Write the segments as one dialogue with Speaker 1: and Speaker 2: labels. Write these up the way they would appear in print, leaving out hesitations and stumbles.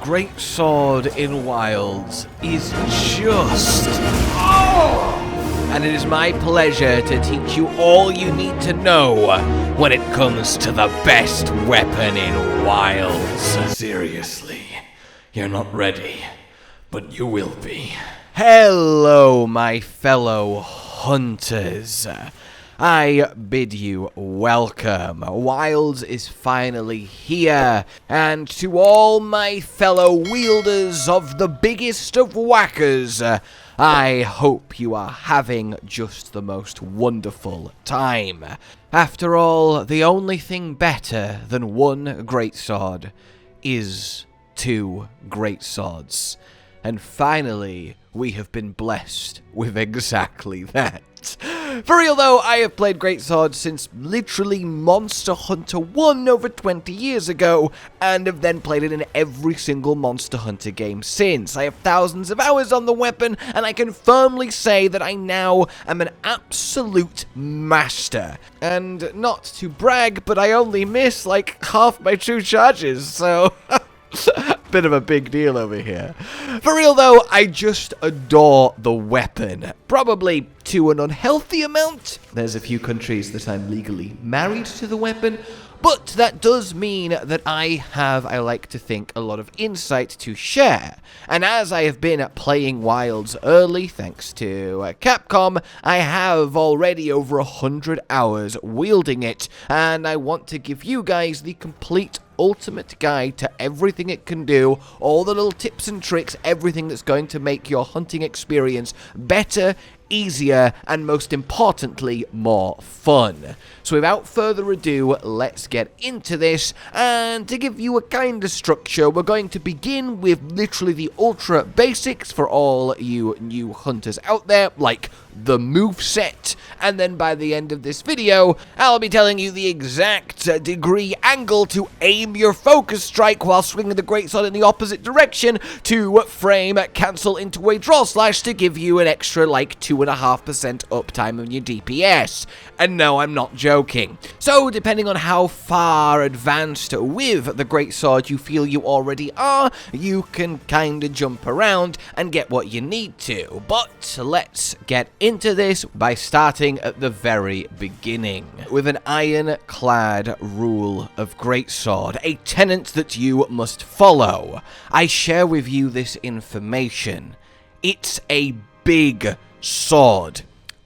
Speaker 1: greatsword in Wilds is just... Oh! And it is my pleasure to teach you all you need to know when it comes to the best weapon in Wilds. Seriously, you're not ready, but you will be. Hello, my fellow hunters. I bid you welcome. Wilds is finally here, and to all my fellow wielders of the biggest of whackers, I hope you are having just the most wonderful time. After all, the only thing better than one greatsword is two greatswords. And finally, we have been blessed with exactly that. For real though, I have played greatswords since literally Monster Hunter 1 over 20 years ago, and have then played it in every single Monster Hunter game since. I have thousands of hours on the weapon, and I can firmly say that I now am an absolute master. And not to brag, but I only miss like half my true charges, so... Bit of a big deal over here. For real though, I just adore the weapon. Probably to an unhealthy amount. There's a few countries that I'm legally married to the weapon, but that does mean that I like to think, a lot of insight to share. And as I have been playing Wilds early, thanks to Capcom, I have already over 100 hours wielding it, and I want to give you guys the complete ultimate guide to everything it can do, all the little tips and tricks, everything that's going to make your hunting experience better, easier, and most importantly, more fun. So without further ado, let's get into this, and to give you a kind of structure, we're going to begin with literally the ultra basics for all you new hunters out there, like the moveset, and then by the end of this video, I'll be telling you the exact degree angle to aim your focus strike while swinging the greatsword in the opposite direction to frame cancel into a draw slash to give you an extra like 2.5% uptime on your DPS. And no, I'm not joking. So depending on how far advanced with the greatsword you feel you already are, you can kinda jump around and get what you need to. But let's get into this by starting at the very beginning with an ironclad rule of greatsword, a tenet that you must follow. I share with you this information. It's a big sword.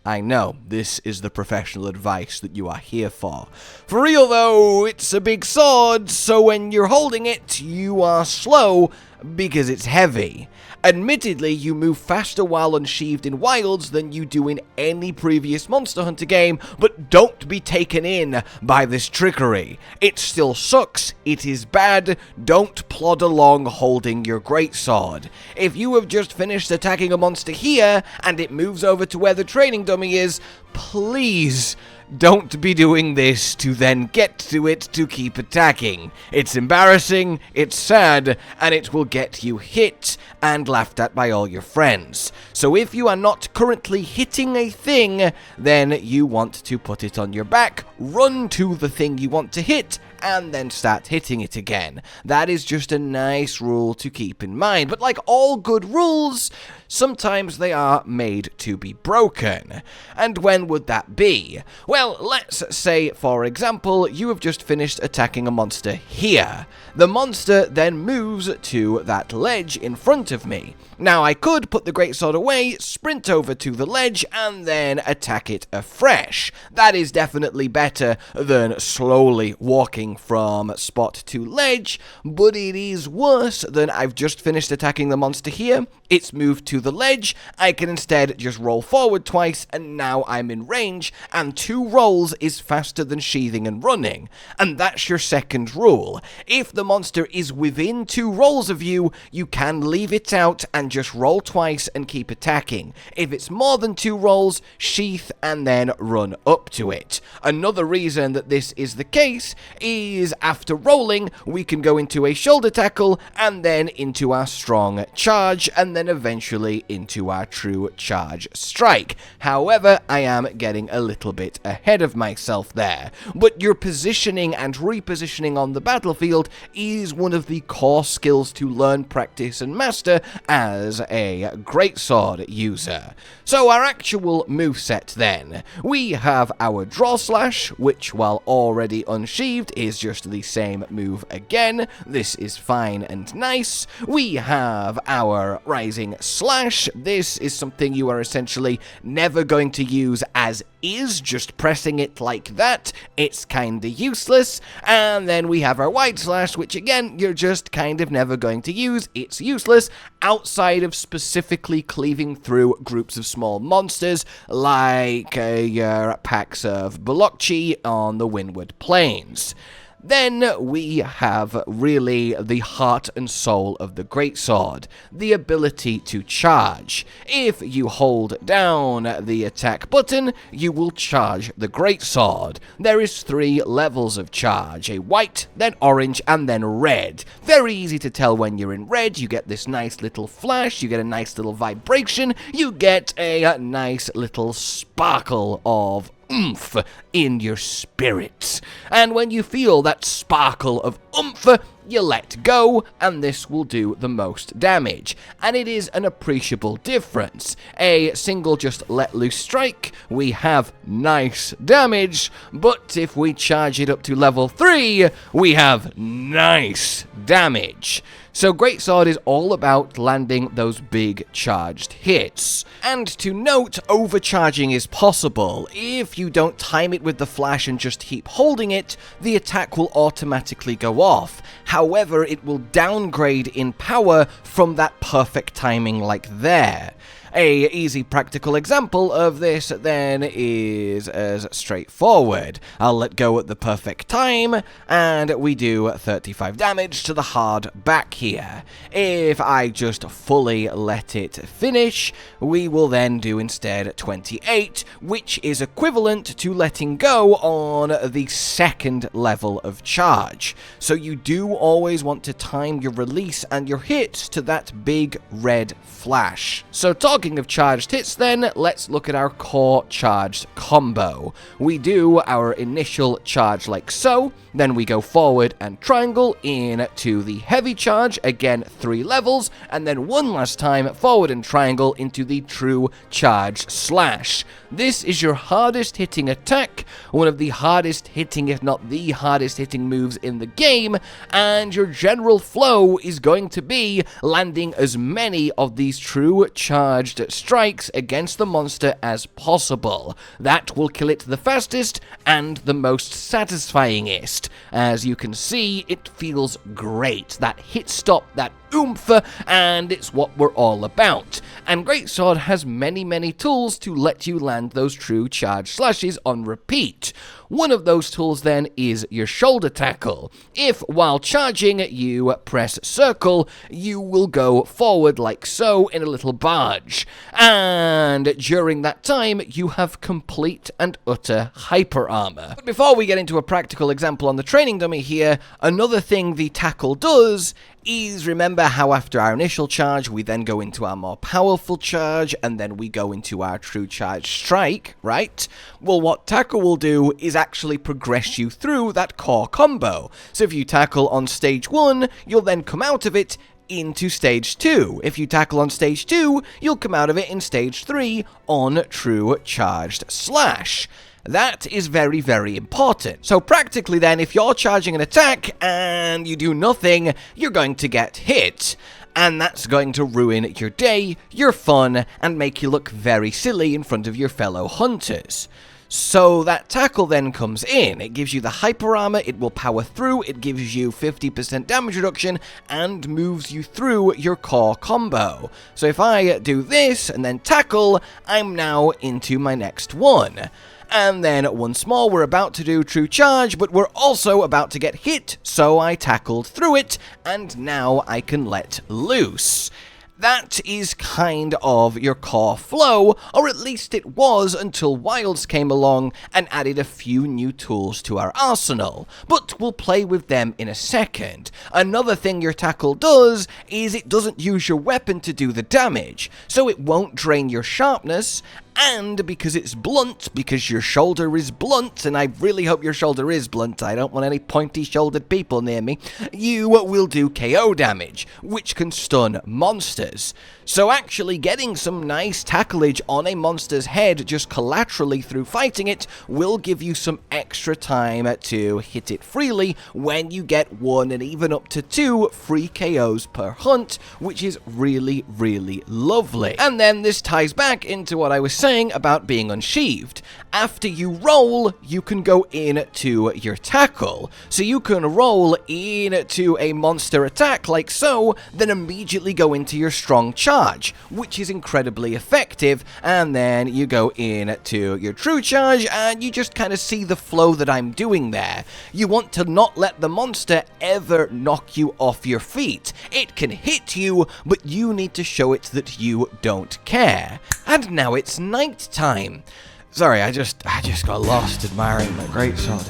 Speaker 1: I know, this is the professional advice that you are here for. For real though, it's a big sword, so when you're holding it, you are slow because it's heavy. Admittedly, you move faster while unsheathed in Wilds than you do in any previous Monster Hunter game, but don't be taken in by this trickery. It still sucks, it is bad, don't plod along holding your greatsword. If you have just finished attacking a monster here, and it moves over to where the training dummy is, please don't be doing this to then get to it to keep attacking. It's embarrassing, it's sad, and it will get you hit and laughed at by all your friends. So if you are not currently hitting a thing, then you want to put it on your back, run to the thing you want to hit, and then start hitting it again. That is just a nice rule to keep in mind, but like all good rules, sometimes they are made to be broken. And when would that be? Well, let's say, for example, you have just finished attacking a monster here. The monster then moves to that ledge in front of me. Now, I could put the greatsword away, sprint over to the ledge, and then attack it afresh. That is definitely better than slowly walking from spot to ledge, but it is worse than I've just finished attacking the monster here, it's moved to the ledge, I can instead just roll forward twice, and now I'm in range, and 2 rolls is faster than sheathing and running. And that's your second rule. If the monster is within 2 rolls of you, you can leave it out and just roll twice and keep attacking. If it's more than 2 rolls, sheath and then run up to it. Another reason that this is the case is after rolling, we can go into a shoulder tackle and then into our strong charge and then eventually into our true charge strike. However, I am getting a little bit ahead ahead of myself there, but your positioning and repositioning on the battlefield is one of the core skills to learn, practice, and master as a greatsword user. So our actual moveset then. We have our draw slash, which while already unsheathed is just the same move again. This is fine and nice. We have our rising slash. This is something you are essentially never going to use as is, just pressing it like that. It's kinda useless. And then we have our wide slash, which again, you're just kind of never going to use. It's useless outside of specifically cleaving through groups of small monsters, like your packs of Bolokchi on the Windward Plains. Then we have really the heart and soul of the greatsword, the ability to charge. If you hold down the attack button, you will charge the greatsword. There is 3 levels of charge, a white, then orange, and then red. Very easy to tell when you're in red. You get this nice little flash, you get a nice little vibration, you get a nice little sparkle of oomph in your spirits. And when you feel that sparkle of oomph, you let go, and this will do the most damage. And it is an appreciable difference. A single just let loose strike, we have nice damage, but if we charge it up to level 3, we have nice damage. So greatsword is all about landing those big charged hits. And to note, overcharging is possible. If you don't time it with the flash and just keep holding it, the attack will automatically go off. However, it will downgrade in power from that perfect timing like there. A easy practical example of this then is as straightforward. I'll let go at the perfect time, and we do 35 damage to the hard back here. If I just fully let it finish, we will then do instead 28, which is equivalent to letting go on the second level of charge. So you do always want to time your release and your hits to that big red flash. So talking of charged hits then, let's look at our core charged combo. We do our initial charge like so, then we go forward and triangle into the heavy charge, again 3 levels, and then one last time forward and triangle into the true charge slash. This is your hardest hitting attack, one of the hardest hitting, if not the hardest hitting moves in the game, and your general flow is going to be landing as many of these true charged strikes against the monster as possible. That will kill it the fastest and the most satisfyingest. As you can see, it feels great. That hit stop, that oomph, and it's what we're all about. And greatsword has many tools to let you land those true charge slashes on repeat. One of those tools then is your shoulder tackle. If while charging you press circle, you will go forward like so in a little barge. And during that time, you have complete and utter hyper armor. But before we get into a practical example on the training dummy here, another thing the tackle does is, remember how after our initial charge we then go into our more powerful charge and then we go into our true charge strike, right? Well, what tackle will do is actually progress you through that core combo. So if you tackle on stage 1, you'll then come out of it into stage 2. If you tackle on stage 2, you'll come out of it in stage 3 on true charged slash. That is very important. So practically then, if you're charging an attack and you do nothing, you're going to get hit. And that's going to ruin your day, your fun, and make you look very silly in front of your fellow hunters. So that tackle then comes in. It gives you the hyper armor, it will power through, it gives you 50% damage reduction, and moves you through your core combo. So if I do this and then tackle, I'm now into my next one. And then once more, we're about to do true charge, but we're also about to get hit, so I tackled through it, and now I can let loose. That is kind of your core flow, or at least it was until Wilds came along and added a few new tools to our arsenal, but we'll play with them in a second. Another thing your tackle does is it doesn't use your weapon to do the damage, so it won't drain your sharpness, And because it's blunt, because your shoulder is blunt, and I really hope your shoulder is blunt, I don't want any pointy-shouldered people near me, you will do KO damage, which can stun monsters. So actually getting some nice tacklage on a monster's head just collaterally through fighting it will give you some extra time to hit it freely when you get 1 and even up to 2 free KOs per hunt, which is really, really lovely. And then this ties back into what I was saying about being unsheathed. After you roll, you can go into your tackle. So you can roll into a monster attack like so, then immediately go into your strong charge, which is incredibly effective, and then you go into your true charge, and you just kind of see the flow that I'm doing there. You want to not let the monster ever knock you off your feet. It can hit you, but you need to show it that you don't care. And now it's night time. Sorry, I just got lost admiring my greatsword.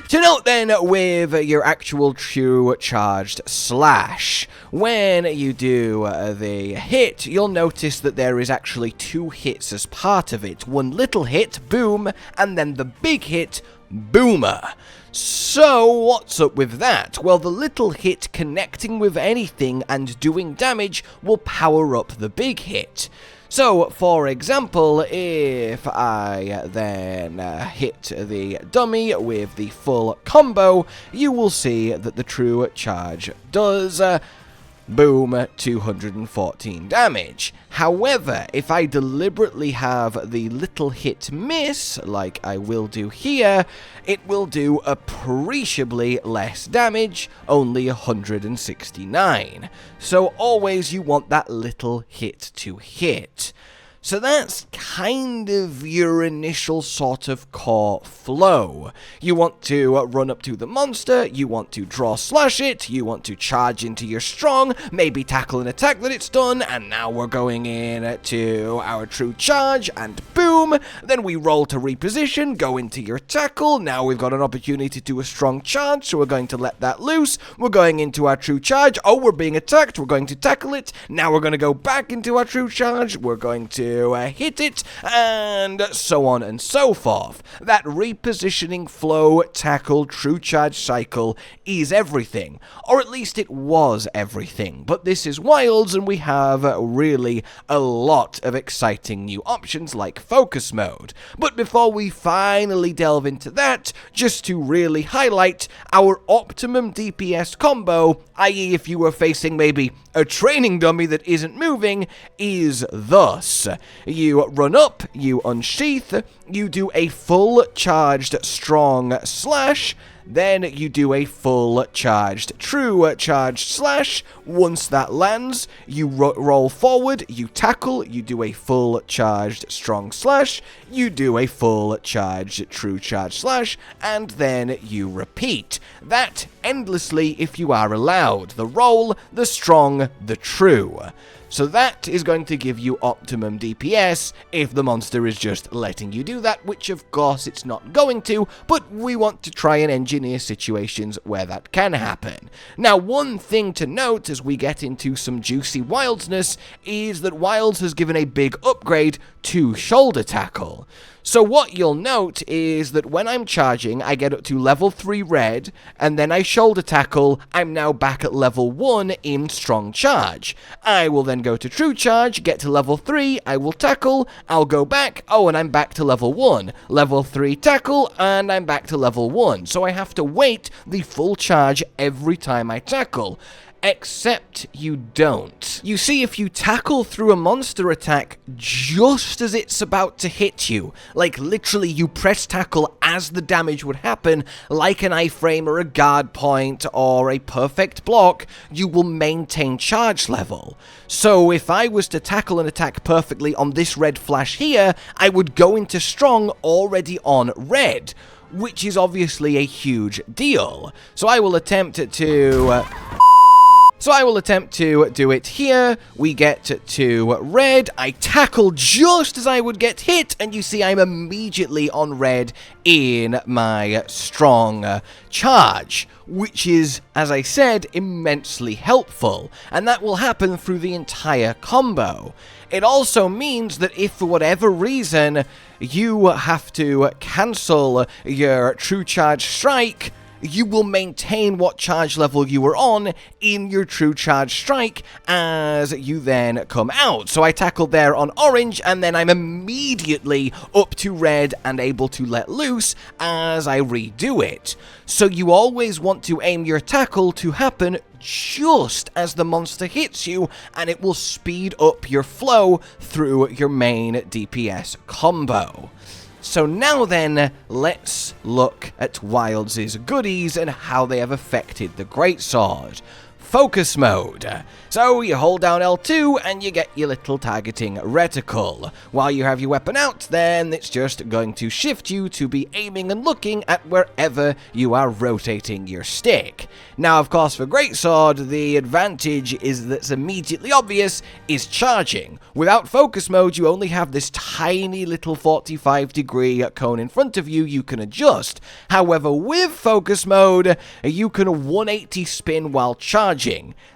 Speaker 1: To note then, with your actual true charged slash, when you do the hit, you'll notice that there is actually 2 hits as part of it. One little hit, boom, and then the big hit, boomer. So, what's up with that? Well, the little hit connecting with anything and doing damage will power up the big hit. So, for example, if I then hit the dummy with the full combo, you will see that the true charge does boom, 214 damage. However, if I deliberately have the little hit miss, like I will do here, it will do appreciably less damage, only 169. So always you want that little hit to hit. So that's kind of your initial sort of core flow. You want to run up to the monster, you want to draw slash it, you want to charge into your strong, maybe tackle an attack that it's done, and now we're going in to our true charge, and boom, then we roll to reposition, go into your tackle, now we've got an opportunity to do a strong charge, so we're going to let that loose, we're going into our true charge, oh, we're being attacked, we're going to tackle it, now we're going to go back into our true charge, we're going to hit it, and so on and so forth. That repositioning, flow, tackle, true charge cycle is everything. Or at least it was everything. But this is Wilds, and we have really a lot of exciting new options like focus mode. But before we finally delve into that, just to really highlight our optimum DPS combo, i.e. if you were facing maybe a training dummy that isn't moving, is thus. You run up, you unsheath, you do a full charged strong slash, then you do a full charged true charged slash. Once that lands, you roll forward, you tackle, you do a full charged strong slash, you do a full charged true charge slash, and then you repeat. That endlessly if you are allowed. The roll, the strong, the true. So that is going to give you optimum DPS if the monster is just letting you do that, which of course it's not going to, but we want to try and engineer situations where that can happen. Now, one thing to note as we get into some juicy Wildsness is that Wilds has given a big upgrade to shoulder tackle. So what you'll note is that when I'm charging, I get up to level 3 red, and then I shoulder tackle, I'm now back at level 1 in strong charge. I will then go to true charge, get to level 3, I will tackle, I'll go back, oh, and I'm back to level 1. Level 3 tackle, and I'm back to level 1. So I have to wait the full charge every time I tackle. Except you don't. You see, if you tackle through a monster attack just as it's about to hit you, like literally you press tackle as the damage would happen, like an iframe or a guard point or a perfect block, you will maintain charge level. So if I was to tackle an attack perfectly on this red flash here, I would go into strong already on red, which is obviously a huge deal. So I will attempt to So I will attempt to do it here. We get to red. I tackle just as I would get hit, and you see I'm immediately on red in my strong charge, which is, as I said, immensely helpful, and that will happen through the entire combo. It also means that if for whatever reason you have to cancel your true charge strike, you will maintain what charge level you were on in your true charge strike as you then come out. So I tackled there on orange, and then I'm immediately up to red and able to let loose as I redo it. So you always want to aim your tackle to happen just as the monster hits you, and it will speed up your flow through your main DPS combo. So now then, let's look at Wilds' goodies and how they have affected the greatsword. Focus mode. So you hold down L2 and you get your little targeting reticle. While you have your weapon out, then it's just going to shift you to be aiming and looking at wherever you are rotating your stick. Now, of course, for greatsword, the advantage is that's immediately obvious is charging. Without focus mode, you only have this tiny little 45-degree cone in front of you can adjust. However, with focus mode, you can 180 spin while charging.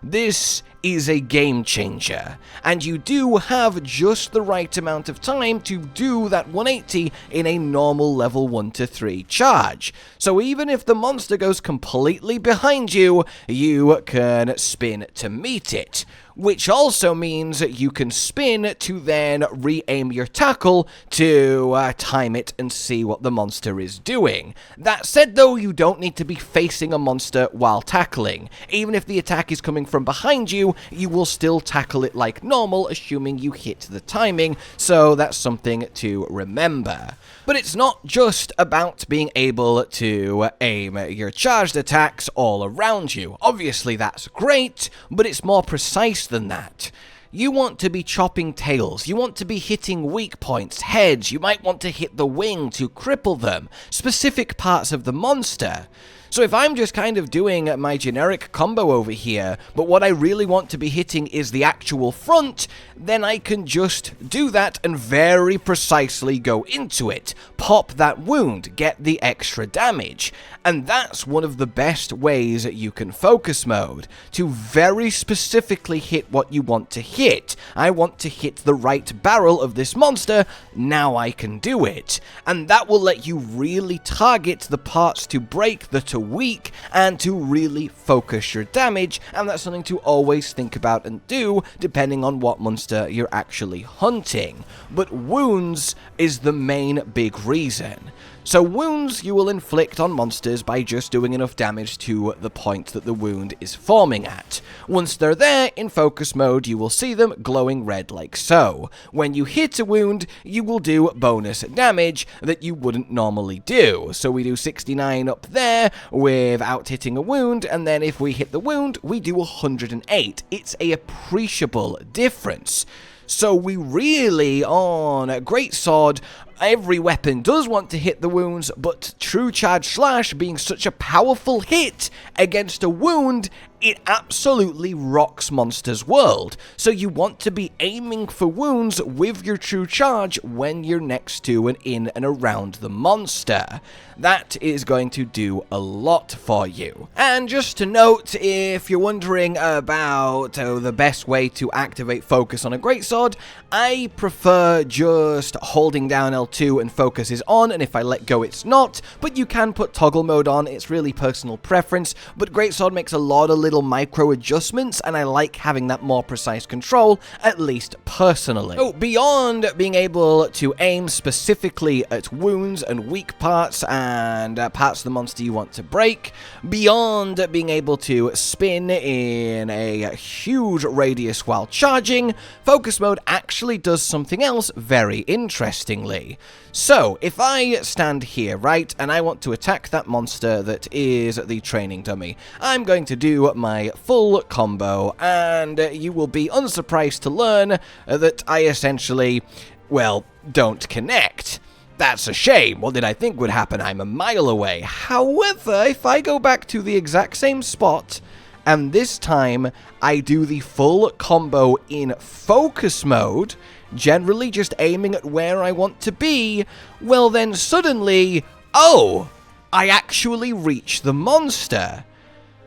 Speaker 1: This is a game changer, and you do have just the right amount of time to do that 180 in a normal level 1 to 3 charge. So even if the monster goes completely behind you, you can spin to meet it. Which also means you can spin to then re-aim your tackle to time it and see what the monster is doing. That said though, you don't need to be facing a monster while tackling. Even if the attack is coming from behind you, you will still tackle it like normal, assuming you hit the timing, so that's something to remember. But it's not just about being able to aim your charged attacks all around you. Obviously that's great, but it's more precise than that. You want to be chopping tails, you want to be hitting weak points, heads, you might want to hit the wing to cripple them, specific parts of the monster. So if I'm just kind of doing my generic combo over here, but what I really want to be hitting is the actual front, then I can just do that and very precisely go into it. Pop that wound, get the extra damage. And that's one of the best ways that you can focus mode, to very specifically hit what you want to hit. I want to hit the right barrel of this monster, now I can do it. And that will let you really target the parts to break that are weak and to really focus your damage, and that's something to always think about and do depending on what monster you're actually hunting. But wounds is the main big reason. So wounds you will inflict on monsters by just doing enough damage to the point that the wound is forming at. Once they're there, in focus mode, you will see them glowing red like so. When you hit a wound, you will do bonus damage that you wouldn't normally do. So we do 69 up there without hitting a wound, and then if we hit the wound, we do 108. It's an appreciable difference. So we really, on greatsword, every weapon does want to hit the wounds, but true charge slash being such a powerful hit against a wound, it absolutely rocks monsters' world. So you want to be aiming for wounds with your true charge when you're next to and in and around the monster. That is going to do a lot for you. And just to note, if you're wondering about the best way to activate focus on a greatsword, I prefer just holding down L2 and focus is on, and if I let go it's not, but you can put toggle mode on. It's really personal preference, but greatsword makes a lot of little micro adjustments, and I like having that more precise control, at least personally. So beyond being able to aim specifically at wounds and weak parts and parts of the monster you want to break, beyond being able to spin in a huge radius while charging, focus mode actually does something else very interestingly. So, if I stand here, right, and I want to attack that monster that is the training dummy, I'm going to do my full combo, and you will be unsurprised to learn that I essentially, well, don't connect. That's a shame. What did I think would happen? I'm a mile away. However, if I go back to the exact same spot and this time I do the full combo in focus mode, generally just aiming at where I want to be, well then suddenly, oh, I actually reach the monster.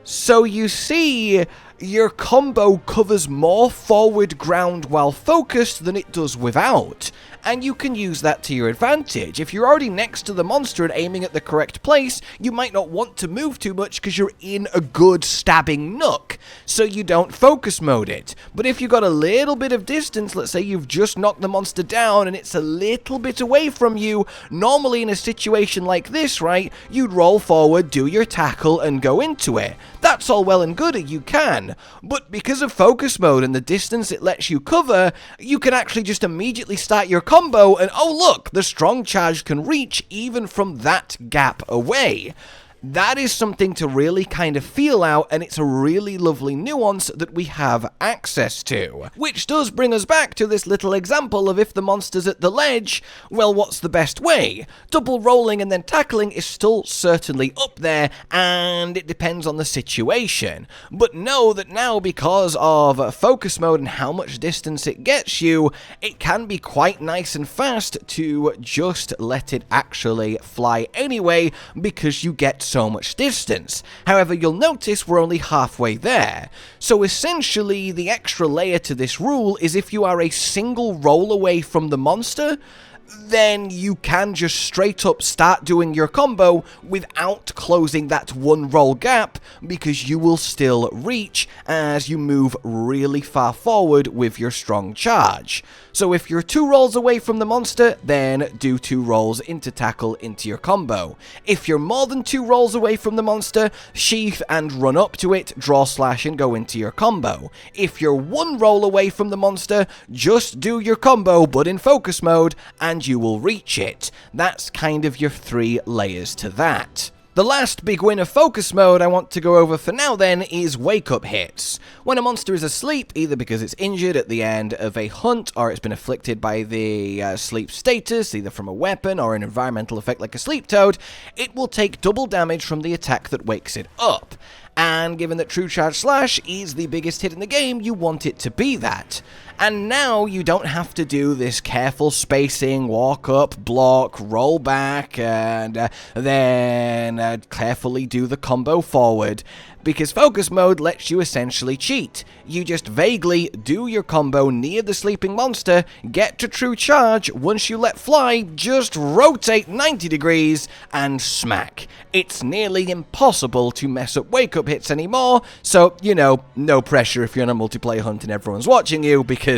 Speaker 1: So you see, your combo covers more forward ground while focused than it does without, and you can use that to your advantage. If you're already next to the monster and aiming at the correct place, you might not want to move too much because you're in a good stabbing nook, so you don't focus mode it. But if you've got a little bit of distance, let's say you've just knocked the monster down and it's a little bit away from you, normally in a situation like this, right, you'd roll forward, do your tackle, and go into it. That's all well and good, you can. But because of focus mode and the distance it lets you cover, you can actually just immediately start your combo and oh look, the strong charge can reach even from that gap away. That is something to really kind of feel out, and it's a really lovely nuance that we have access to. Which does bring us back to this little example of if the monster's at the ledge, well, what's the best way? Double rolling and then tackling is still certainly up there, and it depends on the situation. But know that now, because of focus mode and how much distance it gets you, it can be quite nice and fast to just let it actually fly anyway, because you get so much distance. However, you'll notice we're only halfway there. So essentially, the extra layer to this rule is if you are a single roll away from the monster, then you can just straight up start doing your combo without closing that one roll gap, because you will still reach as you move really far forward with your strong charge. So if you're 2 rolls away from the monster, then do 2 rolls into tackle into your combo. If you're more than 2 rolls away from the monster, sheath and run up to it, draw slash and go into your combo. If you're 1 roll away from the monster, just do your combo but in focus mode and you will reach it. That's kind of your 3 layers to that. The last big win of focus mode I want to go over for now then is wake up hits. When a monster is asleep, either because it's injured at the end of a hunt or it's been afflicted by the sleep status, either from a weapon or an environmental effect like a sleep toad, it will take double damage from the attack that wakes it up. And given that True Charge Slash is the biggest hit in the game, you want it to be that. And now you don't have to do this careful spacing, walk up, block, roll back, and then carefully do the combo forward, because focus mode lets you essentially cheat. You just vaguely do your combo near the sleeping monster, get to true charge, once you let fly, just rotate 90 degrees, and smack. It's nearly impossible to mess up wake up hits anymore, so, you know, no pressure if you're on a multiplayer hunt and everyone's watching you, because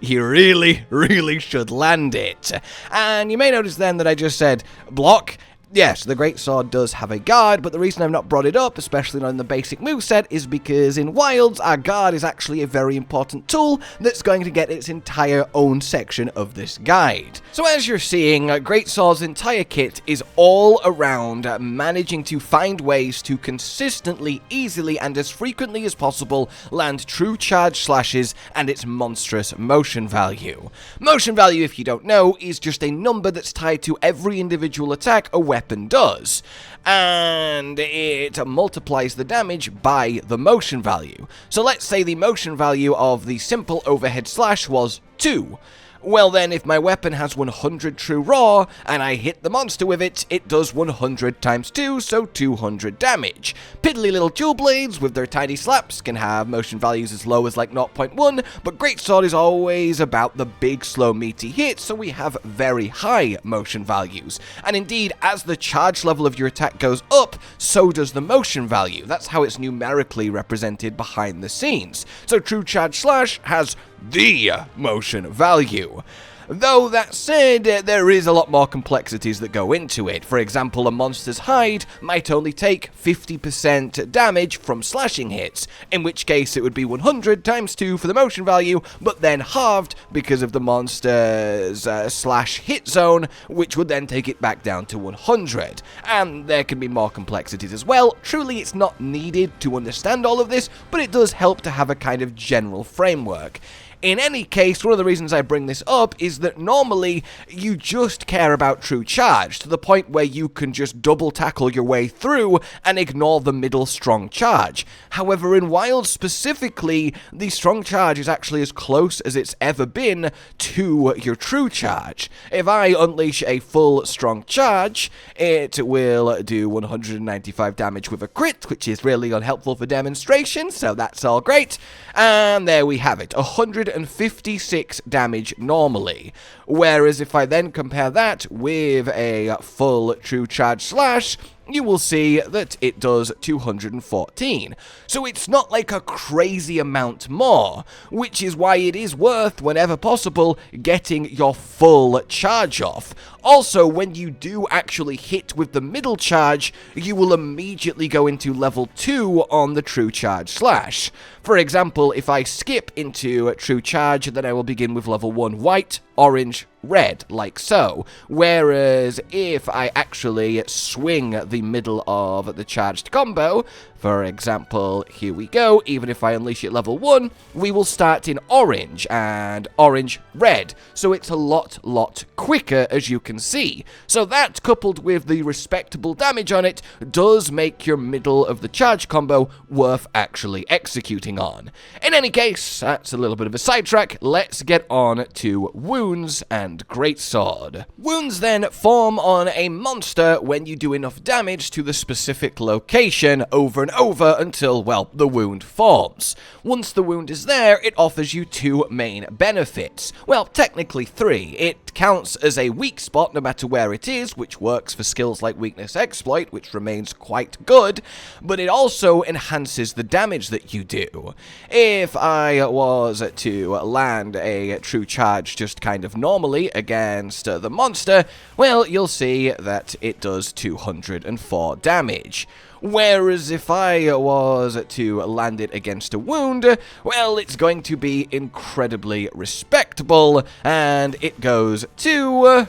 Speaker 1: you really should land it. And you may notice then that I just said block. Yes, the greatsword does have a guard, but the reason I've not brought it up, especially not in the basic moveset, is because in Wilds, our guard is actually a very important tool that's going to get its entire own section of this guide. So as you're seeing, greatsword's entire kit is all around managing to find ways to consistently, easily, and as frequently as possible land true charge slashes and its monstrous motion value. Motion value, if you don't know, is just a number that's tied to every individual attack a weapon does, and it multiplies the damage by the motion value. So let's say the motion value of the simple overhead slash was 2. Well then, if my weapon has 100 true raw, and I hit the monster with it, it does 100 times 2, so 200 damage. Piddly little dual blades with their tiny slaps can have motion values as low as like 0.1, but greatsword is always about the big slow meaty hits, so we have very high motion values. And indeed, as the charge level of your attack goes up, so does the motion value. That's how it's numerically represented behind the scenes. So True Charge Slash has the motion value. Though that said, there is a lot more complexities that go into it. For example, a monster's hide might only take 50% damage from slashing hits, in which case it would be 100 times 2 for the motion value, but then halved because of the monster's slash hit zone, which would then take it back down to 100. And there can be more complexities as well. Truly, it's not needed to understand all of this, but it does help to have a kind of general framework. In any case, one of the reasons I bring this up is that normally you just care about true charge, to the point where you can just double tackle your way through and ignore the middle strong charge. However, in Wild specifically, the strong charge is actually as close as it's ever been to your true charge. If I unleash a full strong charge, it will do 195 damage with a crit, which is really unhelpful for demonstration, so that's all great. And there we have it, 156 damage normally. Whereas if I then compare that with a full true charge slash, you will see that it does 214. So it's not like a crazy amount more, which is why it is worth, whenever possible, getting your full charge off. Also, when you do actually hit with the middle charge, you will immediately go into level 2 on the true charge slash. For example, if I skip into true charge, then I will begin with level 1 white, orange, red, like so. Whereas if I actually swing the middle of the charged combo, for example, here we go, even if I unleash it level 1, we will start in orange, and orange, red. So it's a lot quicker, as you can see. So that, coupled with the respectable damage on it, does make your middle of the charge combo worth actually executing on. In any case, that's a little bit of a sidetrack. Let's get on to wounds and greatsword. Wounds then form on a monster when you do enough damage to the specific location over and over until, well, the wound forms. Once the wound is there, it offers you 2 main benefits. Well, technically 3. It counts as a weak spot no matter where it is, which works for skills like weakness exploit, which remains quite good, but it also enhances the damage that you do. If I was to land a true charge just kind of normally against the monster, well, you'll see that it does 204 damage. Whereas if I was to land it against a wound, well, it's going to be incredibly respectable, and it goes to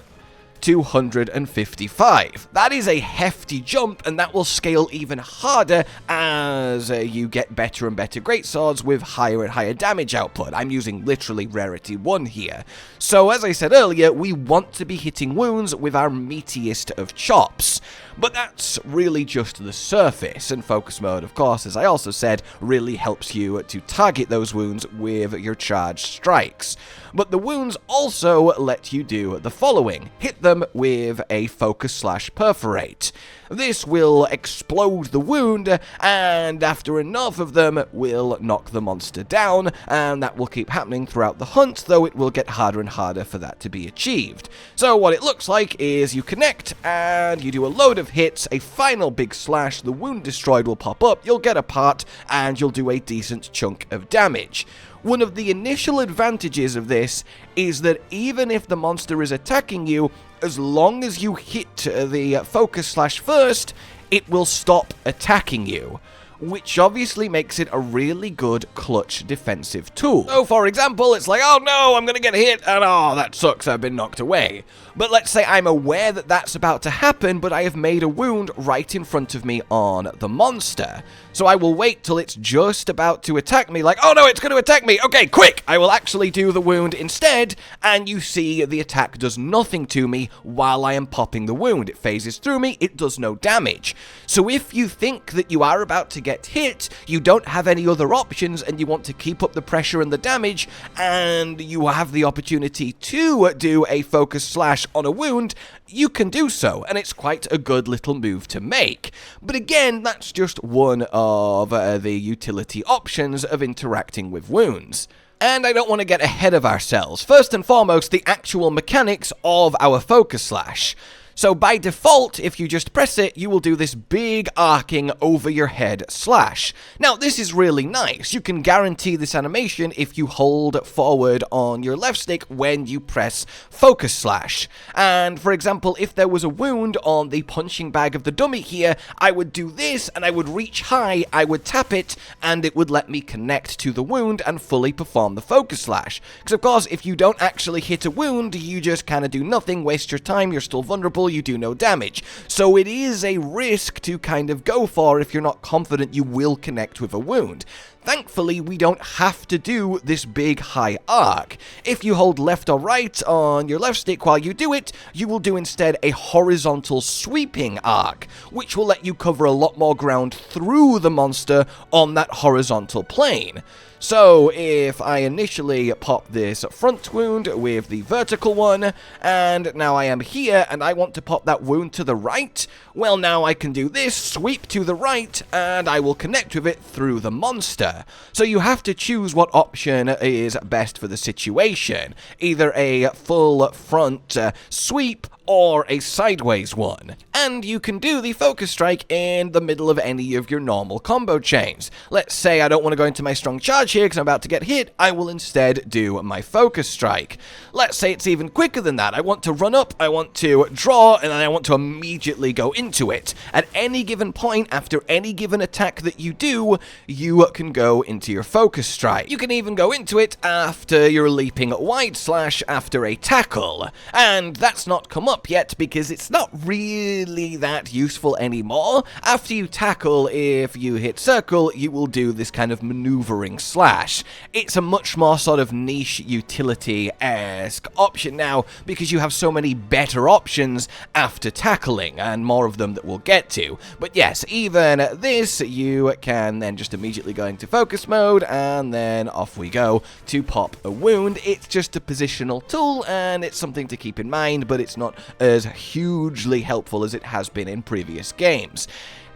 Speaker 1: 255. That is a hefty jump, and that will scale even harder as you get better and better greatswords with higher and higher damage output. I'm using literally rarity 1 here. So as I said earlier, we want to be hitting wounds with our meatiest of chops. But that's really just the surface, and focus mode, of course, as I also said, really helps you to target those wounds with your charged strikes. But the wounds also let you do the following: hit them with a focus slash perforate. This will explode the wound, and after enough of them, will knock the monster down, and that will keep happening throughout the hunt, though it will get harder and harder for that to be achieved. So what it looks like is you connect, and you do a load of hits, a final big slash, the wound destroyed will pop up, you'll get a part, and you'll do a decent chunk of damage. One of the initial advantages of this is that even if the monster is attacking you, as long as you hit the focus slash first, it will stop attacking you, which obviously makes it a really good clutch defensive tool. So for example, it's like, oh no, I'm gonna get hit, and oh, that sucks, I've been knocked away. But let's say I'm aware that that's about to happen, but I have made a wound right in front of me on the monster. So I will wait till it's just about to attack me, like, oh no, it's going to attack me, okay, quick! I will actually do the wound instead, and you see the attack does nothing to me while I am popping the wound. It phases through me, it does no damage. So if you think that you are about to get hit, you don't have any other options, and you want to keep up the pressure and the damage, and you have the opportunity to do a focus slash on a wound, you can do so, and it's quite a good little move to make. But again, that's just one of the utility options of interacting with wounds. And I don't want to get ahead of ourselves. First and foremost, the actual mechanics of our focus slash. So by default, if you just press it, you will do this big arcing over your head slash. Now this is really nice. You can guarantee this animation if you hold forward on your left stick when you press focus slash. And for example, if there was a wound on the punching bag of the dummy here, I would do this and I would reach high, I would tap it, and it would let me connect to the wound and fully perform the focus slash. Because of course, if you don't actually hit a wound, you just kind of do nothing, waste your time, you're still vulnerable, you do no damage. So it is a risk to kind of go for if you're not confident you will connect with a wound. Thankfully, we don't have to do this big high arc. If you hold left or right on your left stick while you do it, you will do instead a horizontal sweeping arc, which will let you cover a lot more ground through the monster on that horizontal plane. So, if I initially pop this front wound with the vertical one, and now I am here, and I want to pop that wound to the right, well, now I can do this, sweep to the right, and I will connect with it through the monster. So you have to choose what option is best for the situation. Either a full front sweep, or a sideways one. And you can do the focus strike in the middle of any of your normal combo chains. Let's say I don't want to go into my strong charge here because I'm about to get hit, I will instead do my focus strike. Let's say it's even quicker than that. I want to run up, I want to draw, and then I want to immediately go into it. At any given point, after any given attack that you do, you can go into your focus strike. You can even go into it after your leaping wide slash after a tackle. And that's not come up yet because it's not really that useful anymore. After you tackle, if you hit circle, you will do this kind of maneuvering slash. It's a much more sort of niche utility-esque option now because you have so many better options after tackling, and more of them that we'll get to. But yes, even this, you can then just immediately go into focus mode, and then off we go to pop a wound. It's just a positional tool, and it's something to keep in mind, but it's not as hugely helpful as it has been in previous games.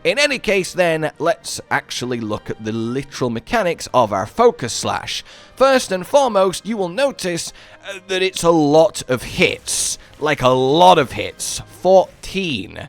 Speaker 1: In any case then, let's actually look at the literal mechanics of our focus slash. First and foremost, you will notice that it's a lot of hits. Like a lot of hits. 14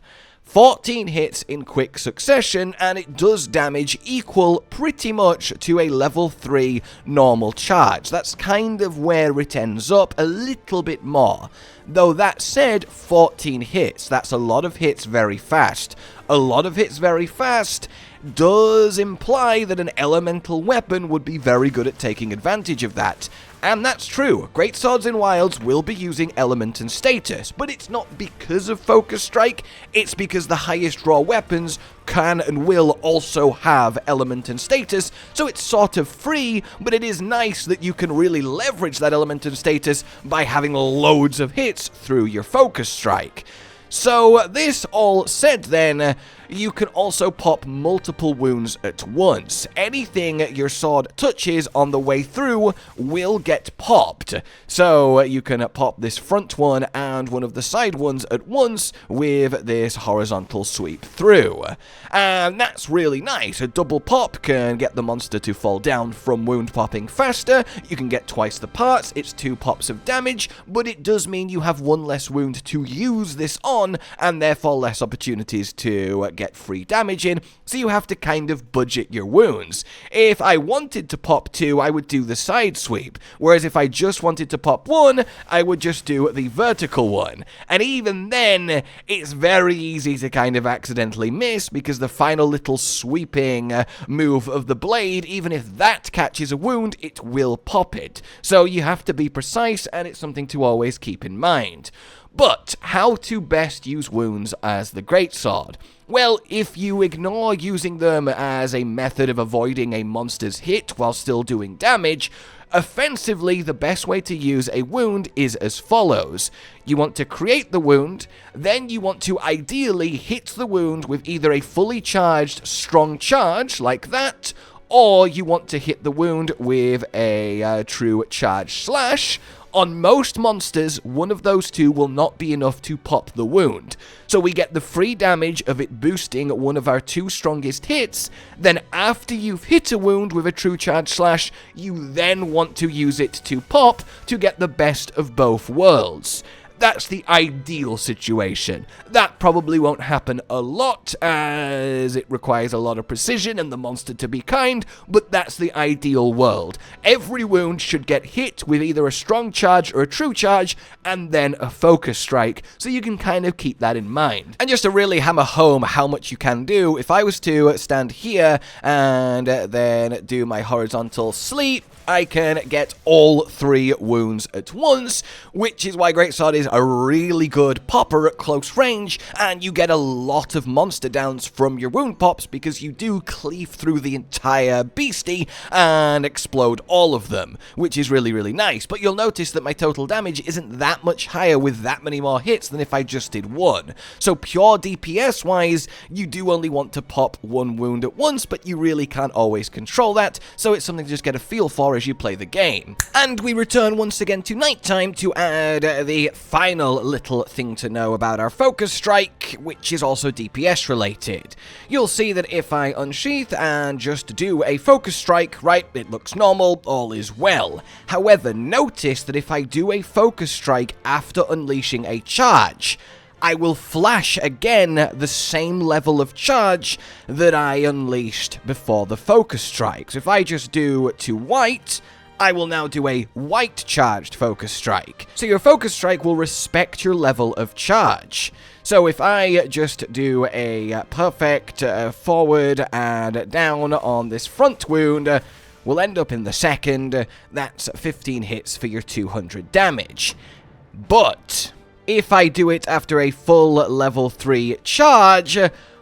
Speaker 1: hits in quick succession, and it does damage equal pretty much to a level 3 normal charge. That's kind of where it ends up, a little bit more. Though that said, 14 hits, that's a lot of hits very fast. A lot of hits very fast does imply that an elemental weapon would be very good at taking advantage of that. And that's true, Great Swords in Wilds will be using element and status, but it's not because of Focus Strike, it's because the highest raw weapons can and will also have element and status, so it's sort of free, but it is nice that you can really leverage that element and status by having loads of hits through your Focus Strike. So, this all said then, you can also pop multiple wounds at once. Anything your sword touches on the way through will get popped. So, you can pop this front one and one of the side ones at once with this horizontal sweep through. And that's really nice. A double pop can get the monster to fall down from wound popping faster. You can get twice the parts. It's 2 pops of damage, but it does mean you have 1 less wound to use this on, and therefore less opportunities to get free damage in, so you have to kind of budget your wounds. If I wanted to pop 2, I would do the side sweep, whereas if I just wanted to pop 1, I would just do the vertical one. And even then, it's very easy to kind of accidentally miss, because the final little sweeping move of the blade, even if that catches a wound, it will pop it. So you have to be precise, and it's something to always keep in mind. But how to best use wounds as the greatsword? Well, if you ignore using them as a method of avoiding a monster's hit while still doing damage, offensively, the best way to use a wound is as follows. You want to create the wound, then you want to ideally hit the wound with either a fully charged strong charge, like that, or you want to hit the wound with a true charge slash. On most monsters, one of those two will not be enough to pop the wound. So we get the free damage of it boosting one of our 2 strongest hits, then after you've hit a wound with a true charge slash, you then want to use it to pop to get the best of both worlds. That's the ideal situation. That probably won't happen a lot, as it requires a lot of precision and the monster to be kind, but that's the ideal world. Every wound should get hit with either a strong charge or a true charge, and then a focus strike, so you can kind of keep that in mind. And just to really hammer home how much you can do, if I was to stand here and then do my horizontal sleep, I can get all 3 wounds at once, which is why Greatsword is a really good popper at close range, and you get a lot of monster downs from your wound pops because you do cleave through the entire beastie and explode all of them, which is really, really nice. But you'll notice that my total damage isn't that much higher with that many more hits than if I just did 1. So pure DPS wise, you do only want to pop 1 wound at once, but you really can't always control that, so it's something to just get a feel for as you play the game. And we return once again to nighttime to add the final little thing to know about our focus strike, which is also DPS related. You'll see that if I unsheath and just do a focus strike, right, it looks normal, all is well. However, notice that if I do a focus strike after unleashing a charge, I will flash again the same level of charge that I unleashed before the focus strike. So if I just do to white, I will now do a white charged focus strike. So your focus strike will respect your level of charge. So if I just do a perfect forward and down on this front wound, we'll end up in the second. That's 15 hits for your 200 damage. But if I do it after a full level 3 charge,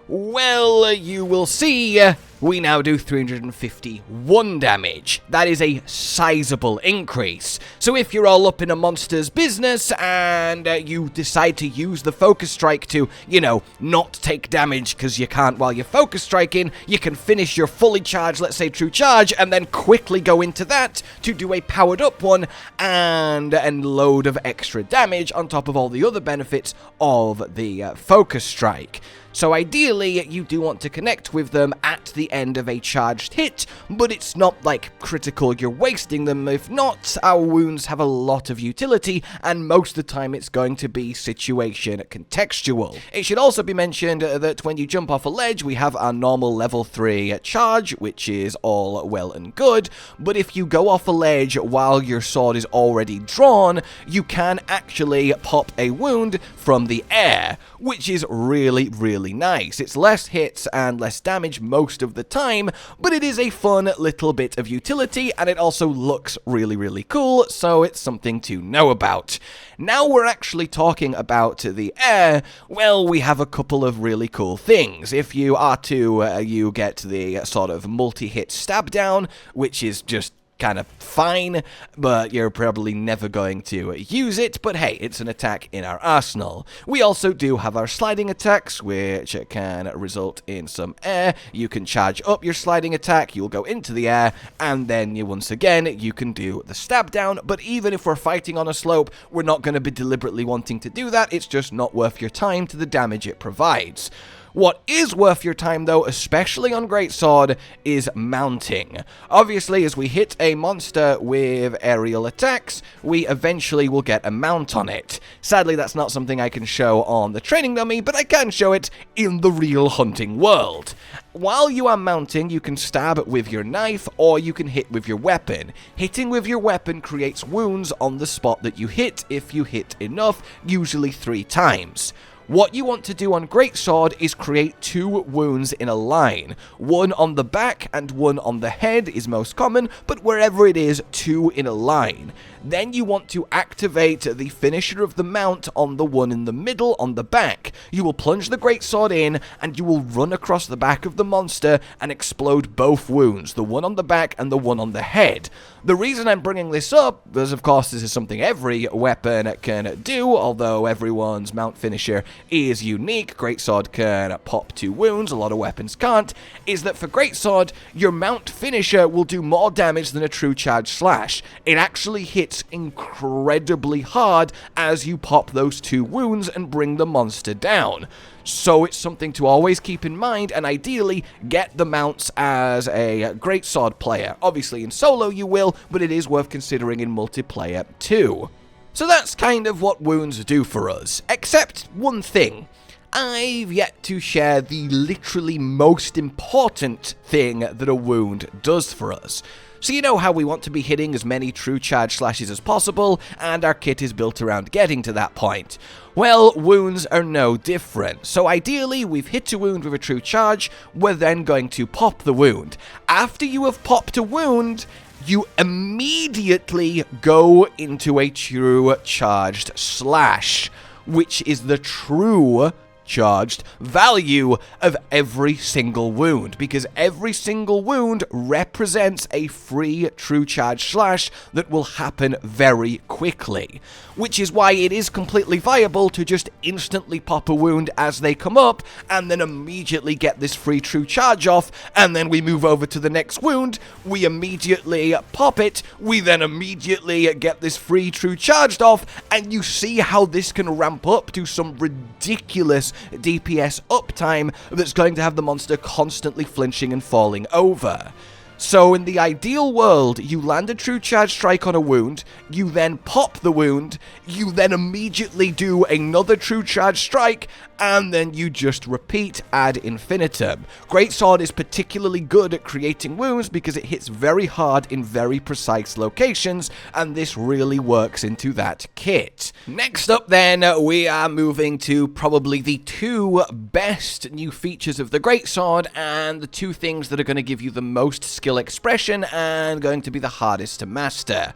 Speaker 1: well, you will see we now do 351 damage. That is a sizable increase. So if you're all up in a monster's business and you decide to use the focus strike to, you know, not take damage because you can't while you're focus striking, you can finish your fully charged, let's say true charge, and then quickly go into that to do a powered up one and a load of extra damage on top of all the other benefits of the focus strike. So ideally, you do want to connect with them at the end of a charged hit, but it's not like critical you're wasting them. If not, our wounds have a lot of utility, and most of the time it's going to be situation contextual. It should also be mentioned that when you jump off a ledge, we have our normal level 3 charge, which is all well and good, but if you go off a ledge while your sword is already drawn, you can actually pop a wound from the air, which is really, really nice. It's less hits and less damage most of the time, but it is a fun little bit of utility, and it also looks really, really cool, so it's something to know about. Now we're actually talking about the air, well, we have a couple of really cool things. If you are to, you get the sort of multi-hit stab down, which is just kind of fine, but you're probably never going to use it, but hey, it's an attack in our arsenal. We also do have our sliding attacks, which can result in some air. You can charge up your sliding attack, you'll go into the air, and then once again, you can do the stab down, but even if we're fighting on a slope, we're not going to be deliberately wanting to do that, it's just not worth your time to the damage it provides. What is worth your time, though, especially on Greatsword, is mounting. Obviously, as we hit a monster with aerial attacks, we eventually will get a mount on it. Sadly, that's not something I can show on the training dummy, but I can show it in the real hunting world. While you are mounting, you can stab with your knife, or you can hit with your weapon. Hitting with your weapon creates wounds on the spot that you hit if you hit enough, usually 3 times. What you want to do on Greatsword is create 2 wounds in a line. One on the back and one on the head is most common, but wherever it is, 2 in a line. Then you want to activate the finisher of the mount on the one in the middle on the back. You will plunge the Greatsword in, and you will run across the back of the monster and explode both wounds, the one on the back and the one on the head. The reason I'm bringing this up is, of course, this is something every weapon can do, although everyone's mount finisher is unique. Greatsword can pop 2 wounds, a lot of weapons can't, is that for Greatsword, your mount finisher will do more damage than a true charge slash. It actually hits incredibly hard as you pop those 2 wounds and bring the monster down. So it's something to always keep in mind, and ideally get the mounts as a Greatsword player. Obviously in solo you will, but it is worth considering in multiplayer too. So that's kind of what wounds do for us, except one thing. I've yet to share the literally most important thing that a wound does for us. So you know how we want to be hitting as many true charge slashes as possible, and our kit is built around getting to that point. Well, wounds are no different. So ideally, we've hit a wound with a true charge, we're then going to pop the wound. After you have popped a wound, you immediately go into a true charged slash, which is the true charged value of every single wound, because every single wound represents a free true charge slash that will happen very quickly, which is why it is completely viable to just instantly pop a wound as they come up and then immediately get this free true charge off, and then we move over to the next wound, we immediately pop it, we then immediately get this free true charged off, and you see how this can ramp up to some ridiculous DPS uptime that's going to have the monster constantly flinching and falling over. So in the ideal world, you land a true charge strike on a wound, you then pop the wound, you then immediately do another true charge strike, and then you just repeat ad infinitum. Greatsword is particularly good at creating wounds because it hits very hard in very precise locations, and this really works into that kit. Next up then, we are moving to probably the two best new features of the Greatsword, and the two things that are going to give you the most skill expression and going to be the hardest to master.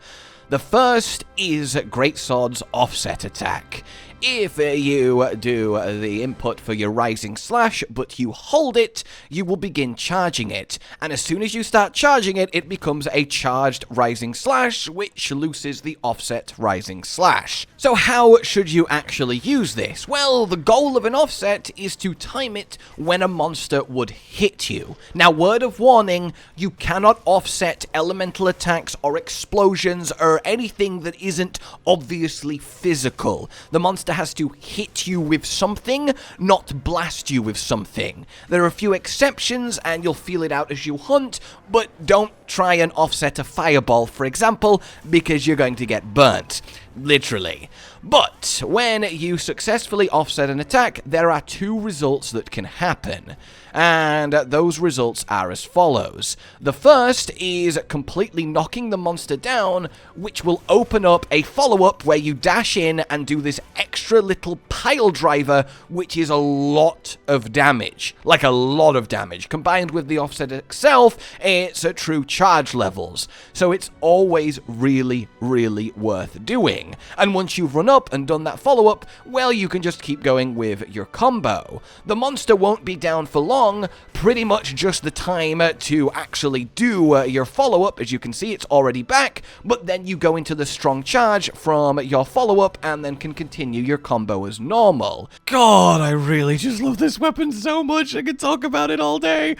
Speaker 1: The first is Greatsword's offset attack. If you do the input for your rising slash, but you hold it, you will begin charging it. And as soon as you start charging it, it becomes a charged rising slash, which looses the offset rising slash. So how should you actually use this? Well, the goal of an offset is to time it when a monster would hit you. Now, word of warning, you cannot offset elemental attacks or explosions or anything that isn't obviously physical. The monster has to hit you with something, not blast you with something. There are a few exceptions, and you'll feel it out as you hunt, but don't try and offset a fireball, for example, because you're going to get burnt. Literally. But when you successfully offset an attack, there are two results that can happen. And those results are as follows. The first is completely knocking the monster down, which will open up a follow-up where you dash in and do this extra little pile driver, which is a lot of damage. Like a lot of damage. Combined with the offset itself, it's at true charge levels. So it's always really, really worth doing. And once you've run up and done that follow-up, well, you can just keep going with your combo. The monster won't be down for long, pretty much just the time to actually do your follow-up. As you can see, it's already back, but then you go into the strong charge from your follow-up and then can continue your combo as normal. God, I really just love this weapon so much. I could talk about it all day.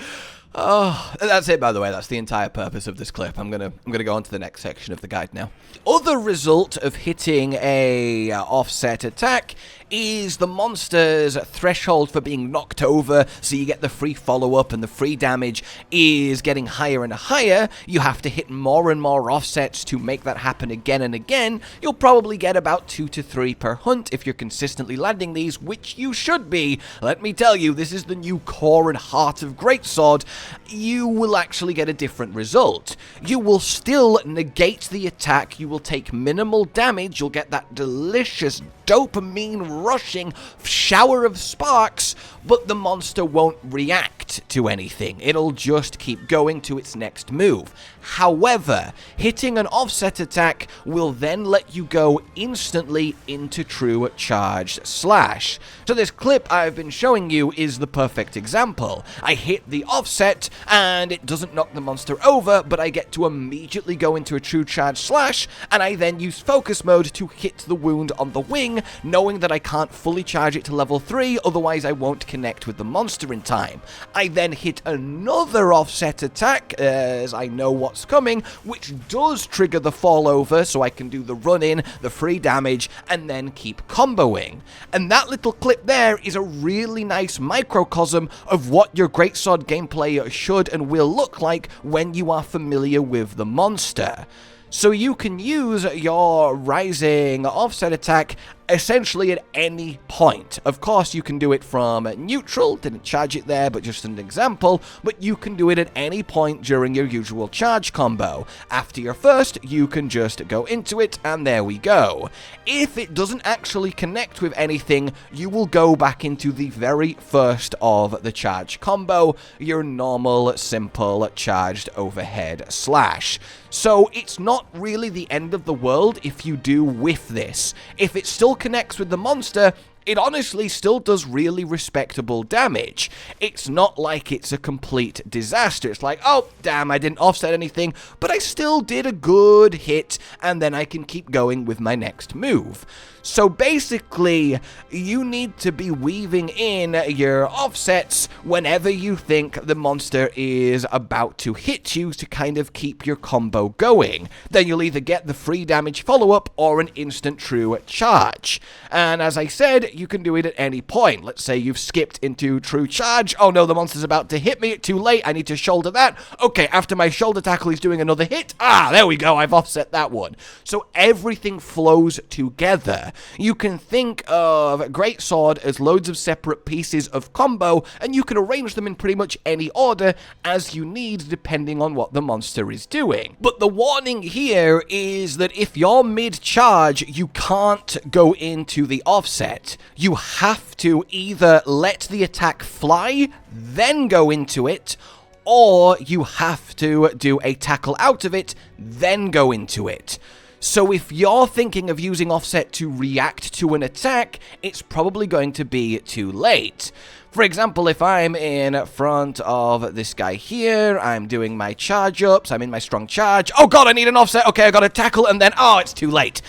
Speaker 1: Oh, that's it, by the way. That's the entire purpose of this clip. I'm gonna go on to the next section of the guide now. Other result of hitting a offset attack is the monster's threshold for being knocked over, so you get the free follow-up and the free damage is getting higher and higher. You have to hit more and more offsets to make that happen again and again. You'll probably get about 2 to 3 per hunt if you're consistently landing these, which you should be. Let me tell you, this is the new core and heart of Greatsword. You will actually get a different result. You will still negate the attack, you will take minimal damage, you'll get that delicious dopamine rushing shower of sparks, but the monster won't react to anything. It'll just keep going to its next move. However, hitting an offset attack will then let you go instantly into true charged slash. So this clip I've been showing you is the perfect example. I hit the offset and it doesn't knock the monster over, but I get to immediately go into a true charge slash, and I then use focus mode to hit the wound on the wing, knowing that I can't fully charge it to level 3, otherwise I won't connect with the monster in time. I then hit another offset attack, as I know what's coming, which does trigger the fall over, so I can do the run in, the free damage, and then keep comboing. And that little clip there is a really nice microcosm of what your Greatsword gameplay should and will look like when you are familiar with the monster. So you can use your rising offset attack essentially at any point. Of course, you can do it from neutral, didn't charge it there, but just an example, but you can do it at any point during your usual charge combo. After your first, you can just go into it, and there we go. If it doesn't actually connect with anything, you will go back into the very first of the charge combo, your normal, simple, charged overhead slash. So it's not really the end of the world if you do whiff this. If it still connects with the monster, it honestly still does really respectable damage. It's not like it's a complete disaster. It's like, oh, damn, I didn't offset anything, but I still did a good hit, and then I can keep going with my next move. So basically, you need to be weaving in your offsets whenever you think the monster is about to hit you to kind of keep your combo going. Then you'll either get the free damage follow-up or an instant true charge. And as I said, you can do it at any point. Let's say you've skipped into true charge. Oh no, the monster's about to hit me. Too late. I need to shoulder that. Okay, after my shoulder tackle, he's doing another hit. Ah, there we go. I've offset that one. So everything flows together. You can think of greatsword as loads of separate pieces of combo, and you can arrange them in pretty much any order as you need depending on what the monster is doing. But the warning here is that if you're mid-charge, you can't go into the offset. You have to either let the attack fly, then go into it, or you have to do a tackle out of it, then go into it. So if you're thinking of using offset to react to an attack, it's probably going to be too late. For example, if I'm in front of this guy here, I'm doing my charge ups, I'm in my strong charge. Oh god, I need an offset. Okay, I got to tackle, and then, oh, it's too late.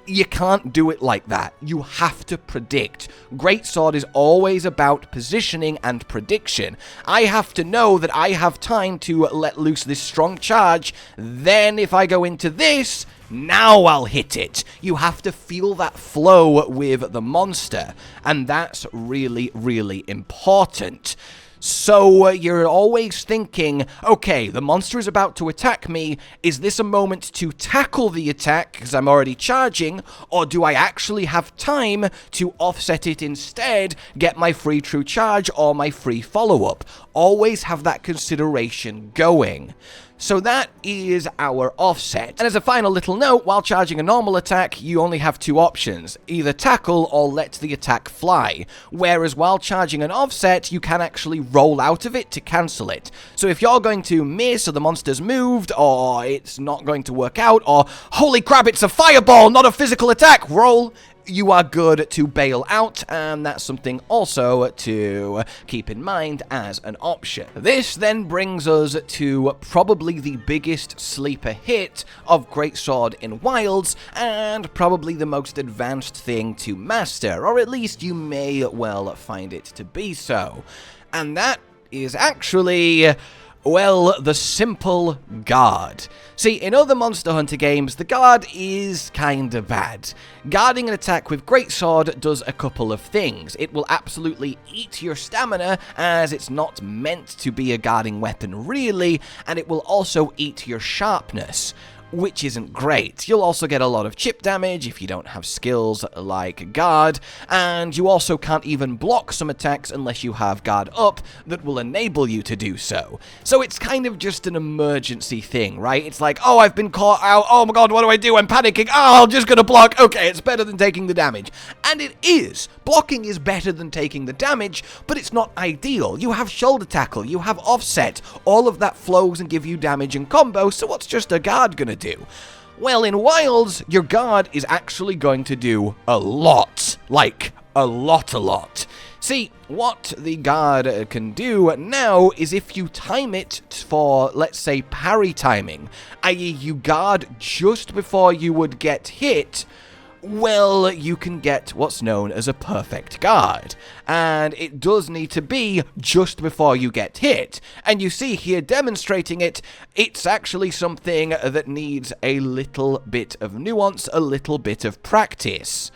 Speaker 1: You can't do it like that. You have to predict. Greatsword is always about positioning and prediction. I have to know that I have time to let loose this strong charge, then if I go into this, now I'll hit it. You have to feel that flow with the monster, and that's really, really important. So you're always thinking, okay, the monster is about to attack me. Is this a moment to tackle the attack because I'm already charging, or do I actually have time to offset it instead, get my free true charge or my free follow-up? Always have that consideration going. So that is our offset. And as a final little note, while charging a normal attack, you only have two options, either tackle or let the attack fly. Whereas while charging an offset, you can actually roll out of it to cancel it. So if you're going to miss or the monster's moved or it's not going to work out or holy crap, it's a fireball, not a physical attack, roll, you are good to bail out, and that's something also to keep in mind as an option. This then brings us to probably the biggest sleeper hit of Greatsword in Wilds, and probably the most advanced thing to master, or at least you may well find it to be so. And that is actually, well, the simple guard. See, in other Monster Hunter games, the guard is kinda bad. Guarding an attack with Greatsword does a couple of things. It will absolutely eat your stamina, as it's not meant to be a guarding weapon really, and it will also eat your sharpness, which isn't great. You'll also get a lot of chip damage if you don't have skills like guard, and you also can't even block some attacks unless you have guard up that will enable you to do so. So it's kind of just an emergency thing, right? It's like, oh, I've been caught out, oh my god, what do I do? I'm panicking, oh, I'm just gonna block, okay, it's better than taking the damage. And it is. Blocking is better than taking the damage, but it's not ideal. You have shoulder tackle, you have offset, all of that flows and give you damage and combo, so what's just a guard gonna do? Well, in Wilds, your guard is actually going to do a lot. Like, a lot. See, what the guard can do now is if you time it for, let's say, parry timing, i.e. you guard just before you would get hit, well, you can get what's known as a perfect guard. And it does need to be just before you get hit. And you see here demonstrating it, it's actually something that needs a little bit of nuance, a little bit of practice.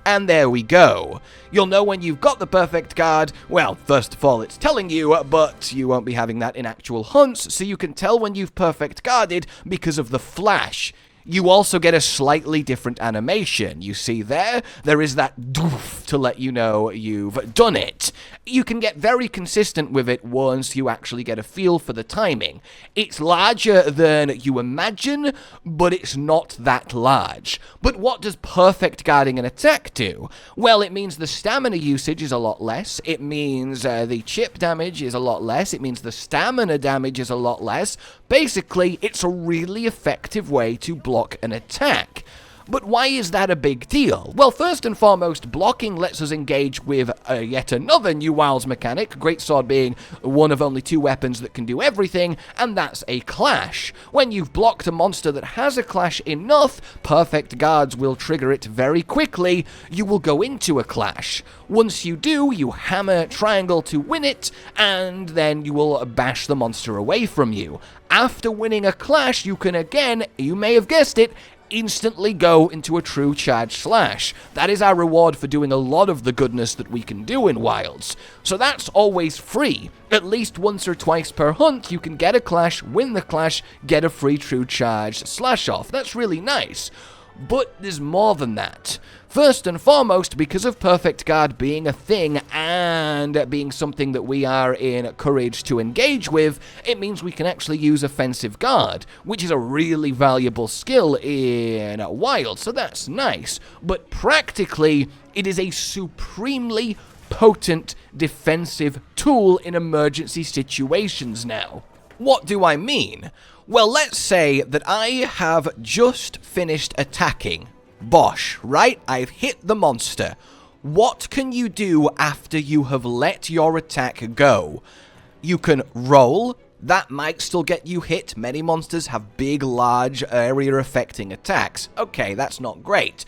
Speaker 1: And there we go. You'll know when you've got the perfect guard. Well, first of all, it's telling you, but you won't be having that in actual hunts, so you can tell when you've perfect guarded because of the flash. you also get a slightly different animation. You see there is that doof to let you know you've done it. You can get very consistent with it once you actually get a feel for the timing. It's larger than you imagine, but it's not that large. But what does perfect guarding an attack do? Well, it means the stamina usage is a lot less. It means the chip damage is a lot less. It means the stamina damage is a lot less. Basically, it's a really effective way to block an attack. But why is that a big deal? Well, first and foremost, blocking lets us engage with yet another new Wilds mechanic, Greatsword being one of only 2 weapons that can do everything, and that's a clash. When you've blocked a monster that has a clash enough, perfect guards will trigger it very quickly. You will go into a clash. Once you do, you hammer triangle to win it, and then you will bash the monster away from you. After winning a clash, you can again, you may have guessed it, instantly go into a true charge slash. That is our reward for doing a lot of the goodness that we can do in Wilds. So that's always free. At least once or twice per hunt, you can get a clash, win the clash, get a free true charge slash off. That's really nice. But there's more than that. First and foremost, because of Perfect Guard being a thing and being something that we are encouraged to engage with, it means we can actually use Offensive Guard, which is a really valuable skill in Wild, so that's nice. But practically, it is a supremely potent defensive tool in emergency situations now. What do I mean? Well, let's say that I have just finished attacking. Bosh, right? I've hit the monster. What can you do after you have let your attack go? You can roll. That might still get you hit. Many monsters have big, large, area-affecting attacks. Okay, that's not great.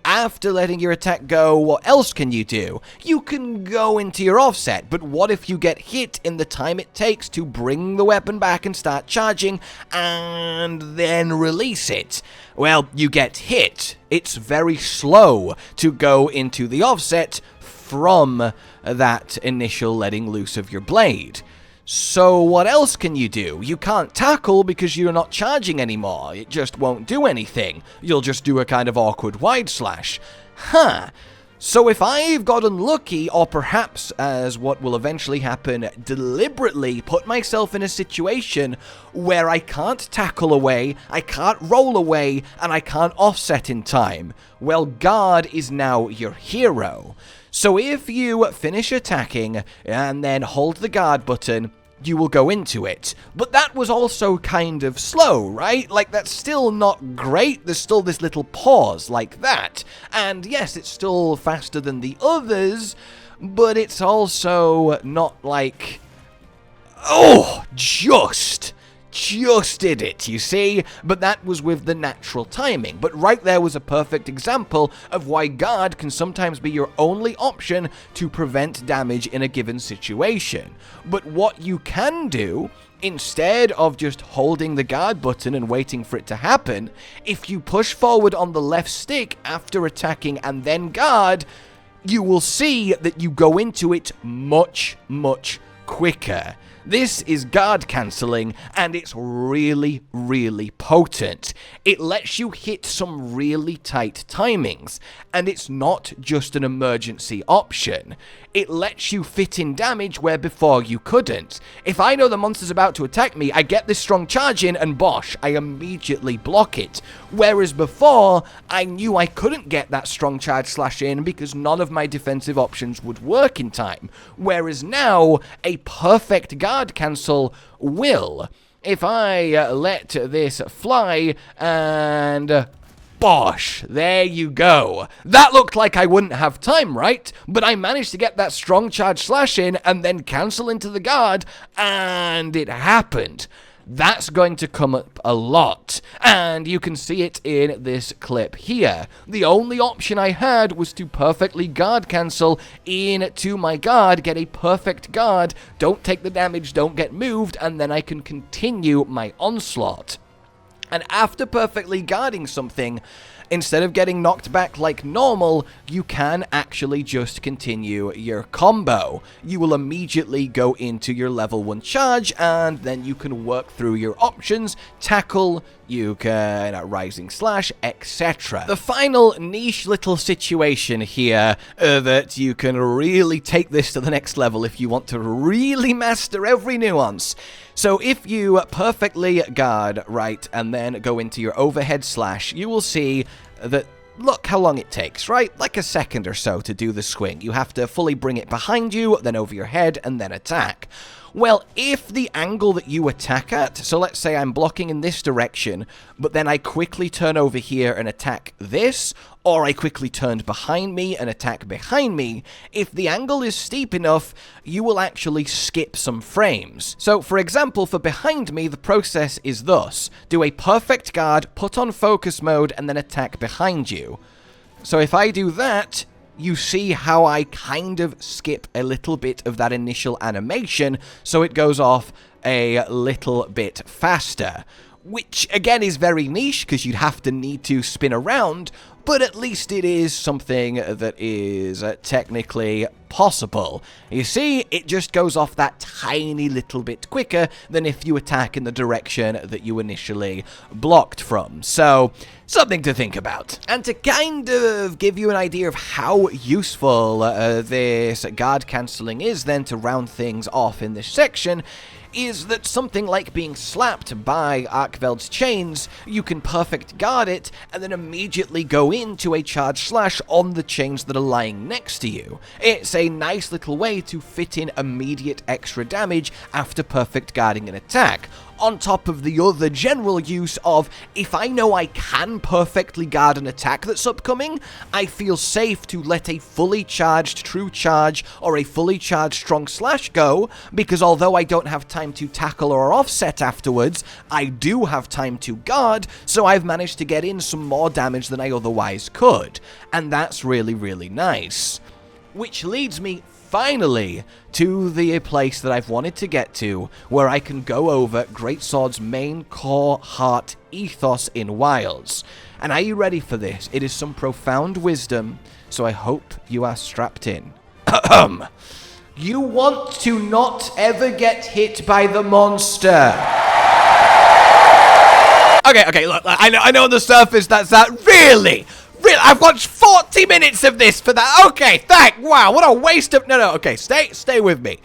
Speaker 1: After letting your attack go, what else can you do? You can go into your offset, but what if you get hit in the time it takes to bring the weapon back and start charging, and then release it? Well, you get hit. It's very slow to go into the offset from that initial letting loose of your blade. So what else can you do? You can't tackle because you're not charging anymore. It just won't do anything. You'll just do a kind of awkward wide slash. So if I've got unlucky, or perhaps, as what will eventually happen, deliberately put myself in a situation where I can't tackle away, I can't roll away, and I can't offset in time, well, Guard is now your hero. So if you finish attacking and then hold the Guard button, you will go into it. But that was also kind of slow, right? Like, that's still not great. There's still this little pause like that. And yes, it's still faster than the others, but it's also not like, oh, just did it, you see? But that was with the natural timing. But right there was a perfect example of why Guard can sometimes be your only option to prevent damage in a given situation. But what you can do, instead of just holding the Guard button and waiting for it to happen, if you push forward on the left stick after attacking and then Guard, you will see that you go into it much, much quicker. This is guard cancelling, and it's really, really potent. It lets you hit some really tight timings, and it's not just an emergency option. It lets you fit in damage where before you couldn't. If I know the monster's about to attack me, I get this strong charge in, and bosh, I immediately block it. Whereas before, I knew I couldn't get that strong charge slash in because none of my defensive options would work in time. Whereas now, a perfect guard cancel will. If I let this fly and bosh, there you go. That looked like I wouldn't have time, right? But I managed to get that strong charge slash in and then cancel into the guard, and it happened. That's going to come up a lot, and you can see it in this clip here. The only option I had was to perfectly guard cancel into my guard, get a perfect guard, don't take the damage, don't get moved, and then I can continue my onslaught. And after perfectly guarding something, instead of getting knocked back like normal, you can actually just continue your combo. You will immediately go into your level 1 charge, and then you can work through your options, tackle, you can rising slash, etc. The final niche little situation here that you can really take this to the next level if you want to really master every nuance. So if you perfectly guard right and then go into your overhead slash, you will see that look how long it takes, right? Like a second or so to do the swing. You have to fully bring it behind you, then over your head, and then attack. Well, if the angle that you attack at, so let's say I'm blocking in this direction, but then I quickly turn over here and attack this, or I quickly turned behind me and attack behind me, if the angle is steep enough, you will actually skip some frames. So, for example, for behind me, the process is thus. Do a perfect guard, put on focus mode, and then attack behind you. So if I do that, you see how I kind of skip a little bit of that initial animation, so it goes off a little bit faster. Which, again, is very niche, because you'd have to need to spin around, but at least it is something that is technically possible. You see, it just goes off that tiny little bit quicker than if you attack in the direction that you initially blocked from. So, something to think about. And to kind of give you an idea of how useful this guard cancelling is then to round things off in this section, is that something like being slapped by Arkveld's chains, you can perfect guard it, and then immediately go into a charge slash on the chains that are lying next to you. It's a nice little way to fit in immediate extra damage after perfect guarding an attack, on top of the other general use of, if I know I can perfectly guard an attack that's upcoming, I feel safe to let a fully charged true charge or a fully charged strong slash go, because although I don't have time to tackle or offset afterwards, I do have time to guard, so I've managed to get in some more damage than I otherwise could, and that's really, really nice. Which leads me finally to the place that I've wanted to get to, where I can go over Greatsword's main core heart ethos in Wilds. And are you ready for this? It is some profound wisdom, so I hope you are strapped in. You want to not ever get hit by the monster. Okay, look, I know on the surface that's that. Really? I've watched 40 minutes of this for that. Okay, wow, what a waste of... No, okay, stay with me.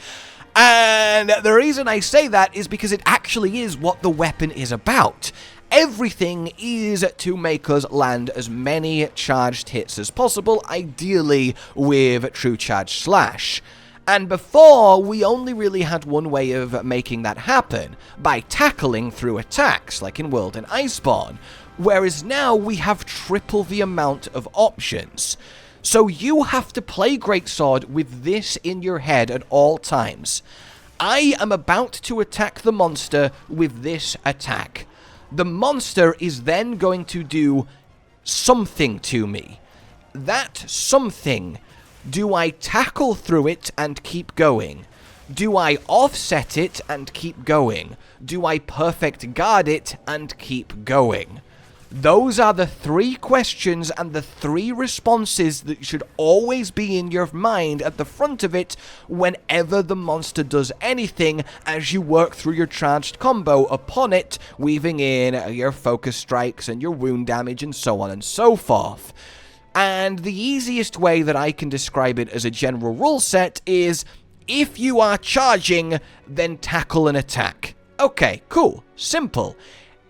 Speaker 1: And the reason I say that is because it actually is what the weapon is about. Everything is to make us land as many charged hits as possible, ideally with true charge slash. And before, we only really had one way of making that happen, by tackling through attacks, like in World and Iceborne. Whereas now we have triple the amount of options. So you have to play Greatsword with this in your head at all times. I am about to attack the monster with this attack. The monster is then going to do something to me. That something, do I tackle through it and keep going? Do I offset it and keep going? Do I perfect guard it and keep going? Those are the 3 questions and the 3 responses that should always be in your mind at the front of it whenever the monster does anything as you work through your charged combo upon it, weaving in your focus strikes and your wound damage and so on and so forth. And the easiest way that I can describe it as a general rule set is, if you are charging, then tackle an attack. Okay, cool, simple.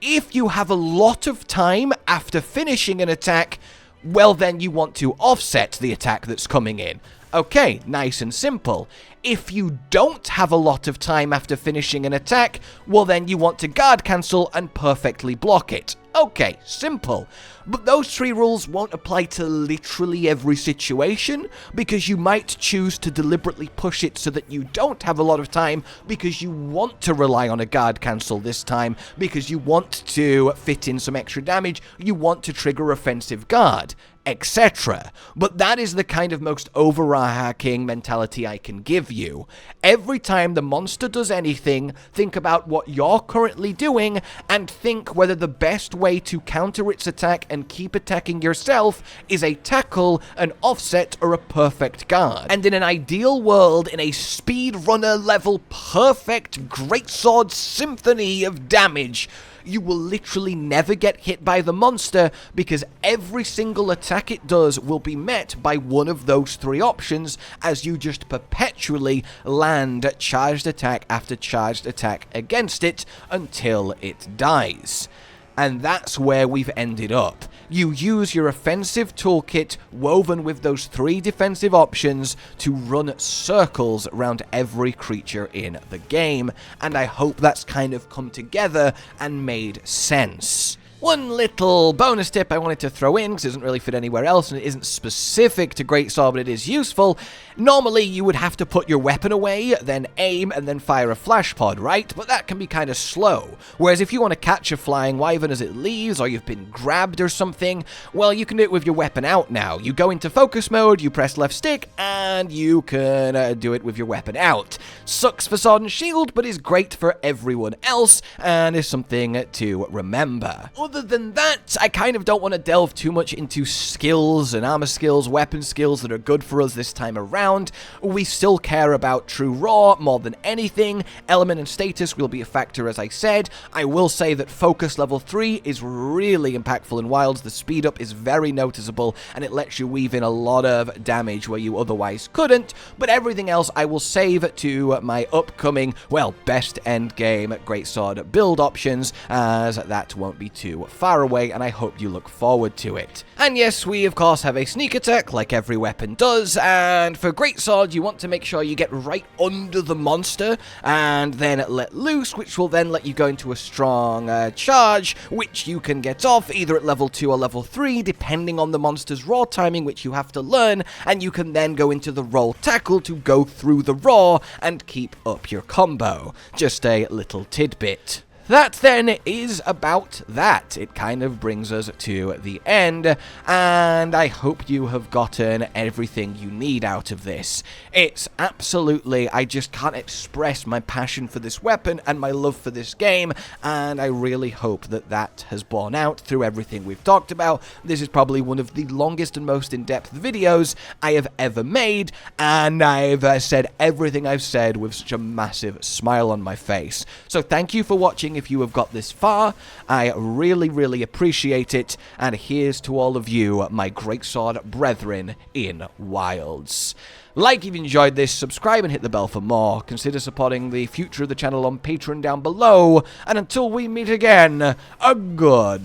Speaker 1: If you have a lot of time after finishing an attack, well then you want to offset the attack that's coming in. Okay, nice and simple. If you don't have a lot of time after finishing an attack, well then you want to guard cancel and perfectly block it. Okay, simple. But those 3 rules won't apply to literally every situation, because you might choose to deliberately push it so that you don't have a lot of time, because you want to rely on a guard cancel this time, because you want to fit in some extra damage, you want to trigger offensive guard, etc. But that is the kind of most overarching mentality I can give you. Every time the monster does anything, think about what you're currently doing, and think whether the best way to counter its attack and keep attacking yourself is a tackle, an offset, or a perfect guard. And in an ideal world, in a speedrunner level perfect greatsword symphony of damage, you will literally never get hit by the monster because every single attack it does will be met by one of those three options as you just perpetually land charged attack after charged attack against it until it dies. And that's where we've ended up. You use your offensive toolkit woven with those three defensive options to run circles around every creature in the game, and I hope that's kind of come together and made sense. One little bonus tip I wanted to throw in, because it doesn't really fit anywhere else and it isn't specific to greatsword, but it is useful. Normally you would have to put your weapon away, then aim, and then fire a flash pod, right? But that can be kind of slow. Whereas if you want to catch a flying wyvern as it leaves, or you've been grabbed or something, well, you can do it with your weapon out now. You go into focus mode, you press left stick, and you can do it with your weapon out. Sucks for sword and shield, but is great for everyone else, and is something to remember. Other than that, I kind of don't want to delve too much into skills and armor skills, weapon skills that are good for us this time around. We still care about true raw more than anything. Element and status will be a factor, as I said. I will say that focus level 3 is really impactful in wilds. The speed up is very noticeable, and it lets you weave in a lot of damage where you otherwise couldn't. But everything else I will save to my upcoming, well, best endgame greatsword build options, as that won't be too far away, and I hope you look forward to it. And yes, we of course have a sneak attack, like every weapon does, and for greatsword, you want to make sure you get right under the monster, and then let loose, which will then let you go into a strong charge, which you can get off either at level 2 or level 3, depending on the monster's raw timing, which you have to learn, and you can then go into the roll tackle to go through the raw and keep up your combo. Just a little tidbit. That then is about that. It kind of brings us to the end, and I hope you have gotten everything you need out of this. It's absolutely, I just can't express my passion for this weapon and my love for this game, and I really hope that that has borne out through everything we've talked about. This is probably one of the longest and most in-depth videos I have ever made, and I've said everything I've said with such a massive smile on my face. So thank you for watching. If you have got this far, I really, really appreciate it, and here's to all of you, my greatsword brethren in wilds. Like if you enjoyed this, subscribe and hit the bell for more. Consider supporting the future of the channel on Patreon down below, and until we meet again, a goodbye.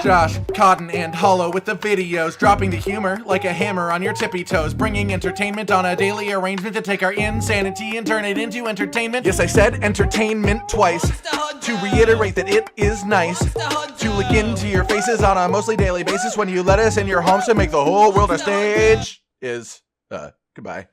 Speaker 2: Josh, Cotton, and Hollow with the videos, dropping the humor like a hammer on your tippy toes, bringing entertainment on a daily arrangement to take our insanity and turn it into entertainment. Yes, I said entertainment twice, to reiterate that it is nice to look into your faces on a mostly daily basis when you let us in your homes to make the whole world a stage. Goodbye.